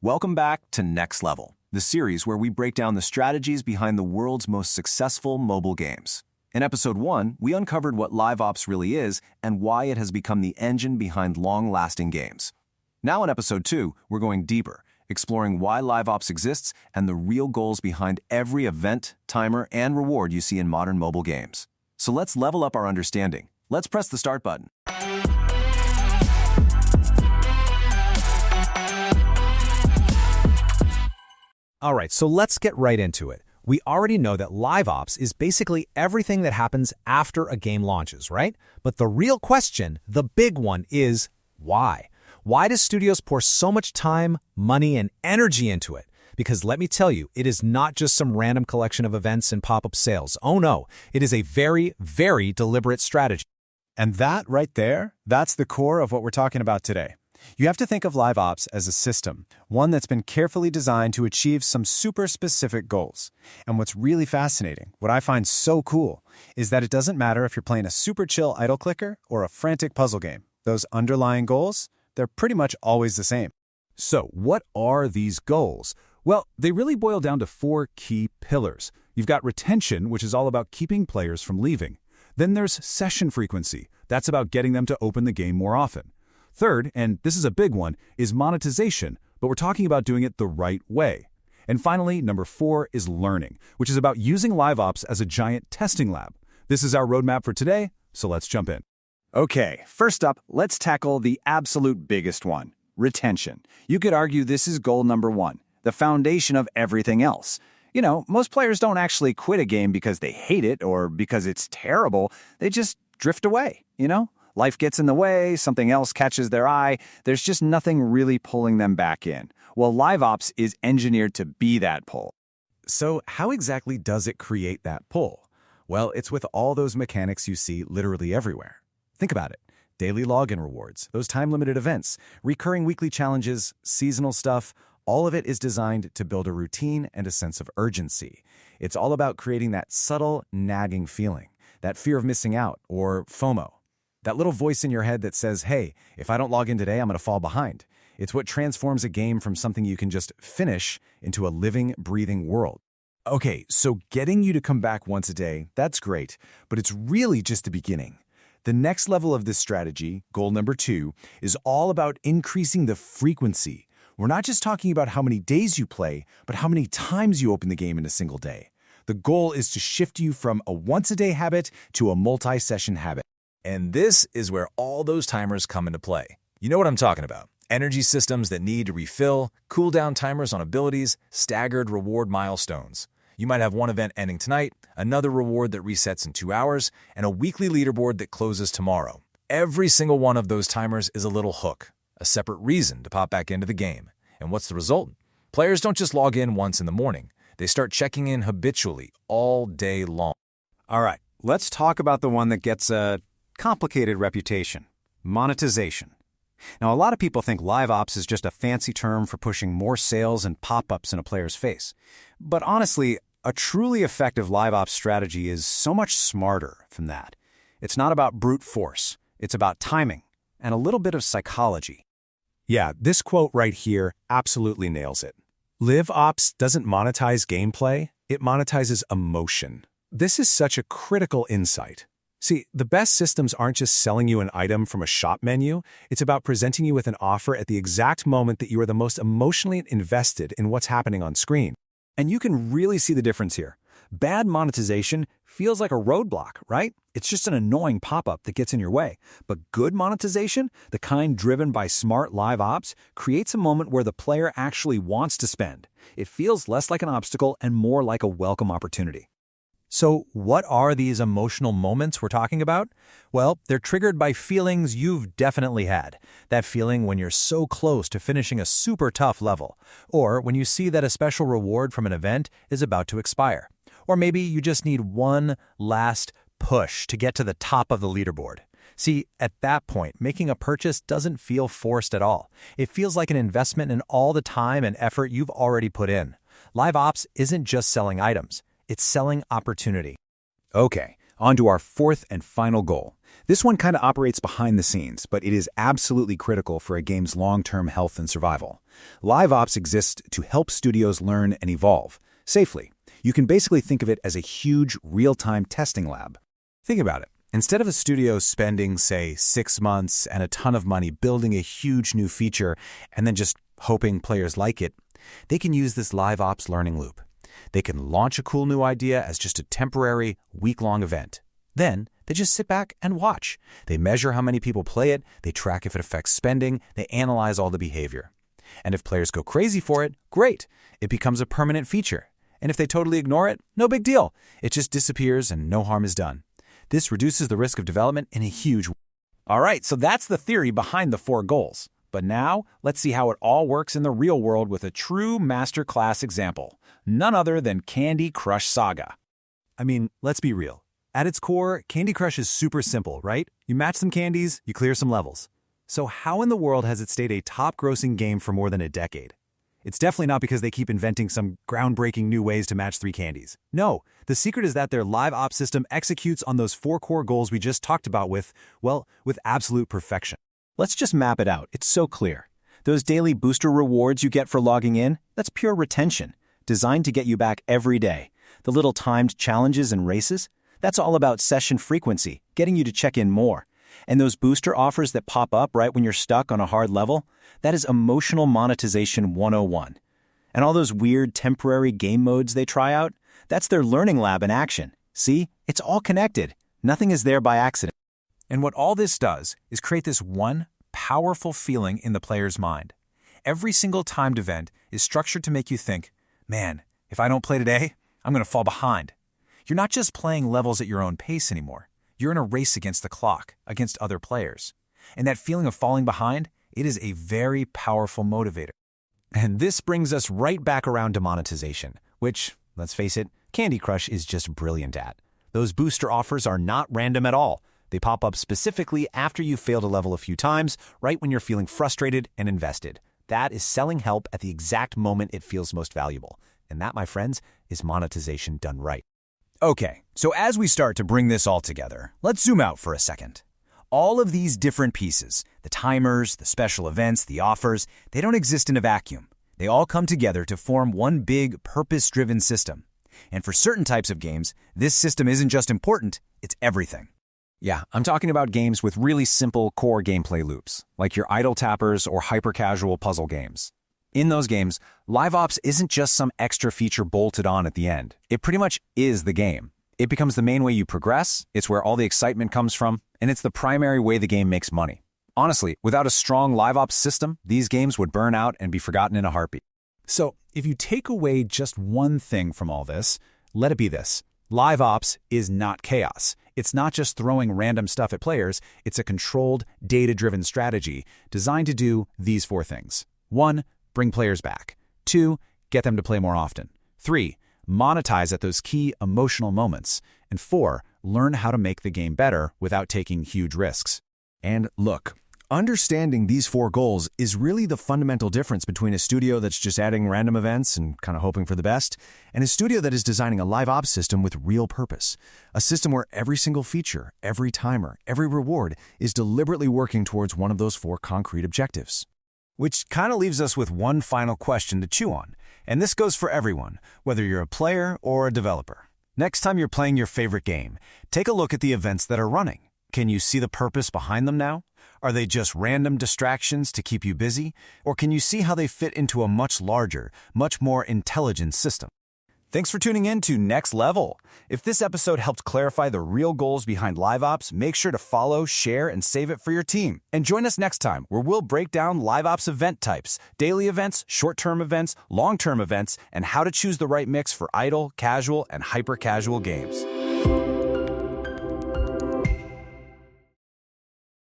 Welcome back to Next Level, the series where we break down the strategies behind the world's most successful mobile games. In Episode 1, we uncovered what Live Ops really is and why it has become the engine behind long-lasting games. Now in Episode 2, we're going deeper, exploring why Live Ops exists and the real goals behind every event, timer, and reward you see in modern mobile games. So let's level up our understanding. Let's press the start button. All right, so let's get right into it. We already know that Live Ops is basically everything that happens after a game launches, right? But the real question, the big one, is why? Why do studios pour so much time, money, and energy into it? Because let me tell you, it is not just some random collection of events and pop-up sales. Oh no, it is a very, very deliberate strategy. And that right there, that's the core of what we're talking about today. You have to think of Live Ops as a system, one that's been carefully designed to achieve some super specific goals. And what's really fascinating, what I find so cool, is that it doesn't matter if you're playing a super chill idle clicker or a frantic puzzle game. Those underlying goals, they're pretty much always the same. So what are these goals? Well, they really boil down to 4 key pillars. You've got retention, which is all about keeping players from leaving. Then there's session frequency. That's about getting them to open the game more often. Third, and this is a big one, is monetization, but we're talking about doing it the right way. And finally, number 4 is learning, which is about using Live Ops as a giant testing lab. This is our roadmap for today, so let's jump in. Okay, first up, let's tackle the absolute biggest one, retention. You could argue this is goal number 1, the foundation of everything else. You know, most players don't actually quit a game because they hate it or because it's terrible. They just drift away, you know? Life gets in the way, something else catches their eye, there's just nothing really pulling them back in. Well, Live Ops is engineered to be that pull. So how exactly does it create that pull? Well, it's with all those mechanics you see literally everywhere. Think about it. Daily login rewards, those time-limited events, recurring weekly challenges, seasonal stuff, all of it is designed to build a routine and a sense of urgency. It's all about creating that subtle, nagging feeling, that fear of missing out, or FOMO. That little voice in your head that says, hey, if I don't log in today, I'm going to fall behind. It's what transforms a game from something you can just finish into a living, breathing world. Okay, so getting you to come back once a day, that's great, but it's really just the beginning. The next level of this strategy, goal number 2, is all about increasing the frequency. We're not just talking about how many days you play, but how many times you open the game in a single day. The goal is to shift you from a once-a-day habit to a multi-session habit. And this is where all those timers come into play. You know what I'm talking about. Energy systems that need to refill, cooldown timers on abilities, staggered reward milestones. You might have one event ending tonight, another reward that resets in 2 hours, and a weekly leaderboard that closes tomorrow. Every single one of those timers is a little hook, a separate reason to pop back into the game. And what's the result? Players don't just log in once in the morning. They start checking in habitually all day long. All right, let's talk about the one that gets a complicated reputation, monetization. Now, a lot of people think Live Ops is just a fancy term for pushing more sales and pop-ups in a player's face. But honestly, a truly effective Live Ops strategy is so much smarter than that. It's not about brute force. It's about timing and a little bit of psychology. Yeah, this quote right here absolutely nails it. Live Ops doesn't monetize gameplay, it monetizes emotion. This is such a critical insight. See, the best systems aren't just selling you an item from a shop menu, it's about presenting you with an offer at the exact moment that you are the most emotionally invested in what's happening on screen. And you can really see the difference here. Bad monetization feels like a roadblock, right? It's just an annoying pop-up that gets in your way. But good monetization, the kind driven by smart Live Ops, creates a moment where the player actually wants to spend. It feels less like an obstacle and more like a welcome opportunity. So what are these emotional moments we're talking about? Well, they're triggered by feelings you've definitely had. That feeling when you're so close to finishing a super tough level, or when you see that a special reward from an event is about to expire. Or maybe you just need one last push to get to the top of the leaderboard. See, at that point, making a purchase doesn't feel forced at all. It feels like an investment in all the time and effort you've already put in. Live Ops isn't just selling items. It's selling opportunity. Okay, On to our fourth and final goal. This one kind of operates behind the scenes, but it is absolutely critical for a game's long-term health and survival. Live ops exists to help studios learn and evolve safely. You can basically think of it as a huge, real-time testing lab. Think about it. Instead of a studio spending, say, 6 months and a ton of money building a huge new feature and then just hoping players like it, they can use this live ops learning loop. They can launch a cool new idea as just a temporary, week-long event. Then, they just sit back and watch. They measure how many people play it, they track if it affects spending, they analyze all the behavior. And if players go crazy for it, great. It becomes a permanent feature. And if they totally ignore it, no big deal. It just disappears and no harm is done. This reduces the risk of development in a huge way. All right, so that's the theory behind the 4 goals. But now, let's see how it all works in the real world with a true masterclass example. None other than Candy Crush Saga. I mean, let's be real. At its core, Candy Crush is super simple, right? You match some candies, you clear some levels. So how in the world has it stayed a top-grossing game for more than a decade? It's definitely not because they keep inventing some groundbreaking new ways to match 3 candies. No, the secret is that their live ops system executes on those 4 core goals we just talked about with absolute perfection. Let's just map it out. It's so clear. Those daily booster rewards you get for logging in, that's pure retention, designed to get you back every day. The little timed challenges and races, that's all about session frequency, getting you to check in more. And those booster offers that pop up right when you're stuck on a hard level, that is emotional monetization 101. And all those weird temporary game modes they try out, that's their learning lab in action. See, it's all connected. Nothing is there by accident. And what all this does is create this one powerful feeling in the player's mind. Every single timed event is structured to make you think, man, if I don't play today, I'm going to fall behind. You're not just playing levels at your own pace anymore. You're in a race against the clock, against other players. And that feeling of falling behind, it is a very powerful motivator. And this brings us right back around to monetization, which, let's face it, Candy Crush is just brilliant at. Those booster offers are not random at all. They pop up specifically after you failed a level a few times, right when you're feeling frustrated and invested. That is selling help at the exact moment it feels most valuable. And that, my friends, is monetization done right. Okay, so as we start to bring this all together, let's zoom out for a second. All of these different pieces, the timers, the special events, the offers, they don't exist in a vacuum. They all come together to form one big, purpose-driven system. And for certain types of games, this system isn't just important, it's everything. Yeah, I'm talking about games with really simple core gameplay loops, like your idle tappers or hyper-casual puzzle games. In those games, live ops isn't just some extra feature bolted on at the end. It pretty much is the game. It becomes the main way you progress, it's where all the excitement comes from, and it's the primary way the game makes money. Honestly, without a strong live ops system, these games would burn out and be forgotten in a heartbeat. So, if you take away just one thing from all this, let it be this. Live ops is not chaos. It's not just throwing random stuff at players, it's a controlled, data-driven strategy designed to do these 4 things. 1. Bring players back. 2. Get them to play more often. 3. Monetize at those key emotional moments. And 4. Learn how to make the game better without taking huge risks. And look, understanding these 4 goals is really the fundamental difference between a studio that's just adding random events and kind of hoping for the best, and a studio that is designing a live ops system with real purpose. A system where every single feature, every timer, every reward is deliberately working towards one of those 4 concrete objectives. Which kind of leaves us with one final question to chew on. And this goes for everyone, whether you're a player or a developer. Next time you're playing your favorite game, take a look at the events that are running. Can you see the purpose behind them now? Are they just random distractions to keep you busy? Or can you see how they fit into a much larger, much more intelligent system? Thanks for tuning in to Next Level. If this episode helped clarify the real goals behind live ops, make sure to follow, share, and save it for your team. And join us next time where we'll break down live ops event types, daily events, short-term events, long-term events, and how to choose the right mix for idle, casual, and hyper-casual games.